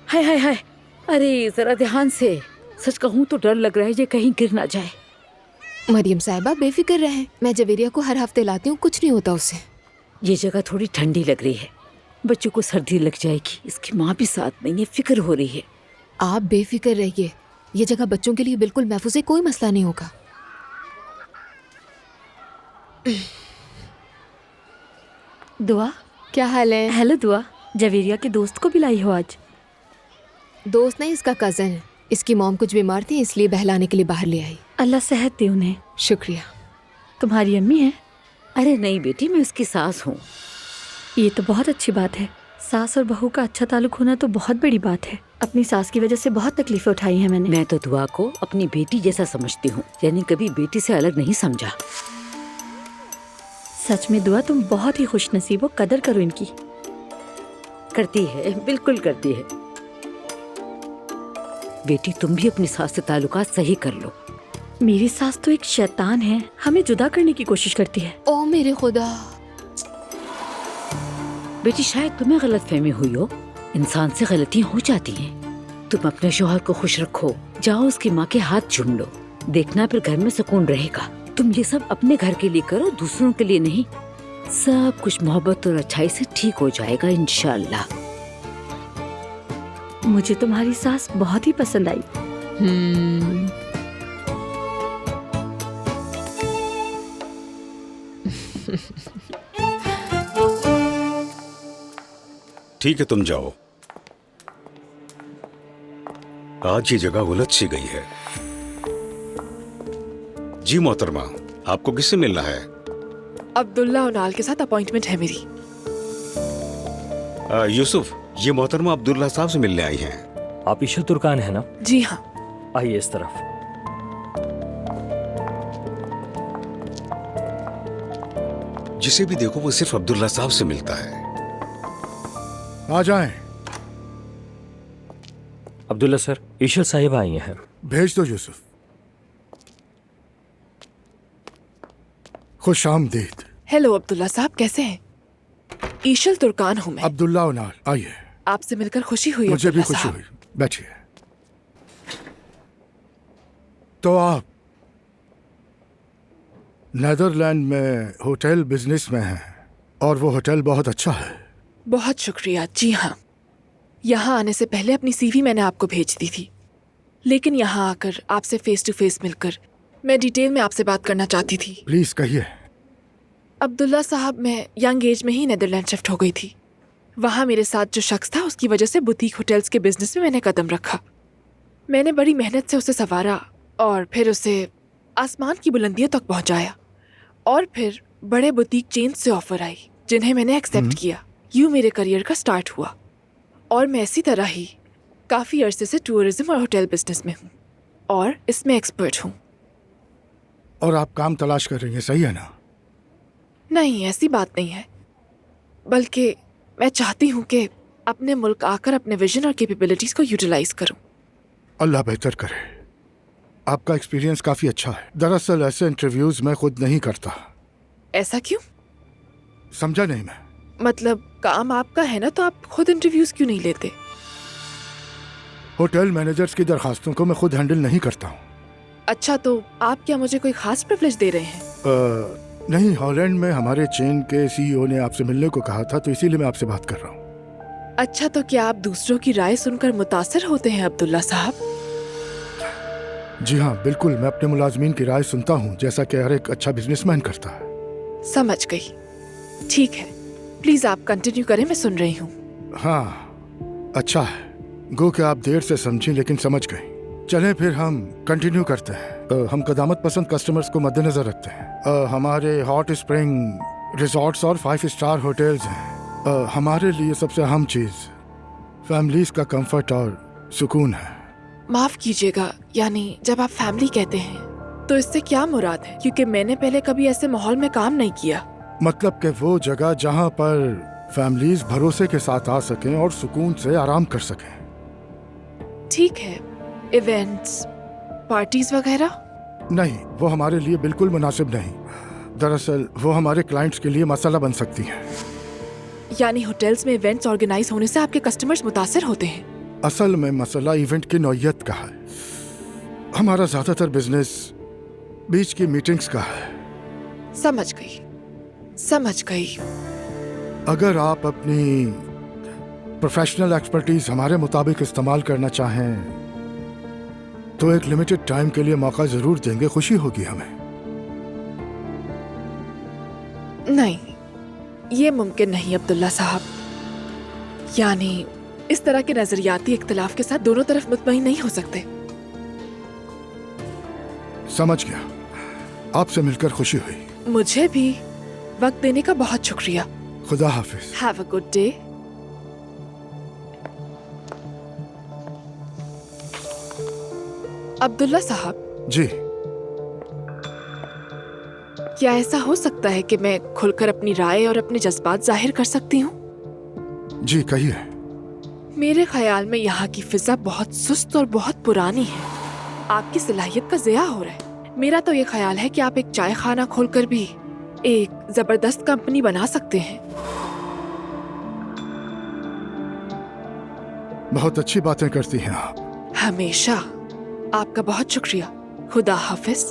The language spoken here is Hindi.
हाय हाय हाय, अरे जरा ध्यान से। सच कहूँ तो डर लग रहा है ये कहीं गिर ना जाए। मरियम साहिबा बेफिक्र रहें, मैं जवेरिया को हर हफ्ते लाती हूँ, कुछ नहीं होता उससे। ये जगह थोड़ी ठंडी लग रही है, बच्चों को सर्दी लग जाएगी। इसकी माँ भी साथ नहीं है, फिक्र हो रही है। आप बेफिक्र रहिए, ये जगह बच्चों के लिए बिल्कुल महफूज है, कोई मसला नहीं होगा। दुआ, क्या हाल है? हेलो दुआ, जवेरिया के दोस्त को भी लाई हो आज? दोस्त नहीं, इसका कजन है। इसकी मॉम कुछ बीमार थी इसलिए बहलाने के लिए बाहर ले आई। अल्लाह सेहत दे उन्हें। शुक्रिया। तुम्हारी अम्मी है? अरे नहीं बेटी, मैं उसकी सास हूँ। ये तो बहुत अच्छी बात है। सास और बहू का अच्छा ताल्लुक होना तो बहुत बड़ी बात है। अपनी सास की वजह से बहुत तकलीफें उठाई हैं मैंने। मैं तो दुआ को अपनी बेटी जैसा समझती हूँ, यानी कभी बेटी से अलग नहीं समझा। सच में दुआ, तुम बहुत ही खुश नसीब हो, कदर करो इनकी। करती है, बिल्कुल करती है। बेटी तुम भी अपनी सास से ताल्लुकात सही कर लो। मेरी सास तो एक शैतान है, हमें जुदा करने की कोशिश करती है। ओ मेरे खुदा। बेटी शायद तुम्हें गलतफहमी हुई हो, इंसान से गलतियां हो जाती हैं। तुम अपने शौहर को खुश रखो, जाओ उसकी माँ के हाथ चूम लो, देखना फिर घर में सुकून रहेगा। तुम ये सब अपने घर के लिए करो, दूसरों के लिए नहीं। सब कुछ मोहब्बत और अच्छाई से ठीक हो जाएगा इंशाअल्लाह। मुझे तुम्हारी सास बहुत ही पसंद आई। ठीक है, तुम जाओ। आज ये जगह उलझ सी गई है। जी मोहतरमा, आपको किससे मिलना है? अब्दुल्ला उनाल के साथ अपॉइंटमेंट है मेरी। यूसुफ, ये मोहतरमा अब्दुल्ला साहब से मिलने आई हैं। आप ईशा तुर्कान है ना? जी हाँ। आइए इस तरफ। जिसे भी देखो वो सिर्फ अब्दुल्ला साहब से मिलता है। आ जाएं। अब्दुल्ला सर, ईशा साहिब आई हैं। भेज दो यूसुफ। खुश आमदीद। हेलो अब्दुल्ला साहब, कैसे हैं? ईशल तुर्कान हूँ मैं। अब्दुल्ला उनाल, आइए। आपसे मिलकर खुशी हुई। मुझे भी अब्दुल्ला खुशी साहब। हुई, बैठिए। तो आप नेदरलैंड में होटल बिजनेस में हैं और वो होटल बहुत अच्छा है। बहुत शुक्रिया। जी हाँ, यहाँ आने से पहले अपनी सीवी मैंने आपको भेज दी थी, लेकिन यहाँ आकर आपसे फेस टू फेस मिलकर मैं डिटेल में आपसे बात करना चाहती थी। प्लीज कहिए। अब्दुल्ला साहब, मैं यंग एज में ही नेदरलैंड शिफ्ट हो गई थी। वहाँ मेरे साथ जो शख्स था उसकी वजह से बुटीक होटल्स के बिजनेस में मैंने कदम रखा। मैंने बड़ी मेहनत से उसे संवारा और फिर उसे आसमान की बुलंदियों तक पहुँचाया। और फिर बड़े बुटीक चेन से ऑफर आई जिन्हें मैंने एक्सेप्ट किया। यूँ मेरे करियर का स्टार्ट हुआ और मैं इसी तरह ही काफ़ी अरसे से टूरिज्म और होटल बिजनेस में हूँ और इसमें एक्सपर्ट हूँ। और आप काम तलाश कर रही हैं, सही है ना? नहीं, ऐसी बात नहीं है, बल्कि मैं चाहती हूँ कि अपने मुल्क आकर अपने विजन और कैपेबिलिटीज को यूटिलाइज करूँ। अल्लाह बेहतर करे। आपका एक्सपीरियंस काफी अच्छा है। दरअसल ऐसे इंटरव्यूज मैं खुद नहीं करता। ऐसा क्यों? समझा नहीं मैं। मतलब काम आपका है ना, तो आप खुद इंटरव्यूज क्यों नहीं लेते? होटल मैनेजर्स की दरखास्तों को मैं खुद हैंडल नहीं करता हूँ। अच्छा, तो आप क्या मुझे कोई खास प्रिविलेज दे रहे हैं? नहीं, हॉलैंड में हमारे चेन के सीईओ ने आपसे मिलने को कहा था, तो इसीलिए मैं आपसे बात कर रहा हूँ। अच्छा, तो क्या आप दूसरों की राय सुनकर मुतासिर होते हैं अब्दुल्ला साहब? जी हाँ, बिल्कुल। मैं अपने मुलाजमीन की राय सुनता हूँ, जैसा कि हर एक अच्छा बिजनेसमैन करता है। समझ गई। ठीक है, प्लीज आप कंटिन्यू करें, मैं सुन रही हूँ। हाँ, अच्छा है। गो कि आप देर से समझी लेकिन समझ गई। चलें फिर हम कंटिन्यू करते हैं। हम कदामत पसंद कस्टमर्स को मद्देनजर रखते हैं। हमारे हॉट स्प्रिंग रिजॉर्ट्स और 5 स्टार होटल्स हैं। हमारे लिए सबसे अहम चीज़ फैमिलीज का कंफर्ट और सुकून है। माफ कीजिएगा, यानी जब आप फैमिली कहते हैं तो इससे क्या मुराद है? क्योंकि मैंने पहले कभी ऐसे माहौल में काम नहीं किया। मतलब कि वो जगह जहाँ पर फैमिलीज भरोसे के साथ आ सकें और सुकून से आराम कर सकें। ठीक है, इवेंट्स, पार्टीज वगैरह? नहीं, वो हमारे लिए बिल्कुल मुनासिब नहीं। दरअसल वो हमारे क्लाइंट्स के लिए मसला बन सकती है। यानी होटल्स में इवेंट्स ऑर्गेनाइज होने से आपके कस्टमर्स मुतासिर होते हैं? असल में मसला इवेंट की नौयत का है। हमारा ज्यादातर बिजनेस बीच की मीटिंग्स का है। समझ गई। अगर आप अपनी प्रोफेशनल एक्सपर्टीज हमारे मुताबिक इस्तेमाल करना चाहें तो एक लिमिटेड टाइम के लिए मौका जरूर देंगे, खुशी होगी हमें। नहीं, ये मुमकिन नहीं अब्दुल्ला साहब। यानी इस तरह के नजरियाती इख्तिलाफ के साथ दोनों तरफ मुतमईन नहीं हो सकते। समझ गया, आपसे मिलकर खुशी हुई। मुझे भी। वक्त देने का बहुत शुक्रिया। खुदा हाफिज। Have a good day. Abdullah साहब, जी, क्या ऐसा हो सकता है कि मैं खुलकर अपनी राय और अपने जज्बात जाहिर कर सकती हूँ? जी कहिए। मेरे ख्याल में यहाँ की फिजा बहुत सुस्त और बहुत पुरानी है। आपकी सलाहियत का ज़िया हो रहा है। मेरा तो ये ख्याल है कि आप एक चाय खाना खोलकर भी एक जबरदस्त कंपनी बना सकते हैं। बहुत अच्छी बातें करती हैं आप। हमेशा। आपका बहुत शुक्रिया। खुदा हाफिज।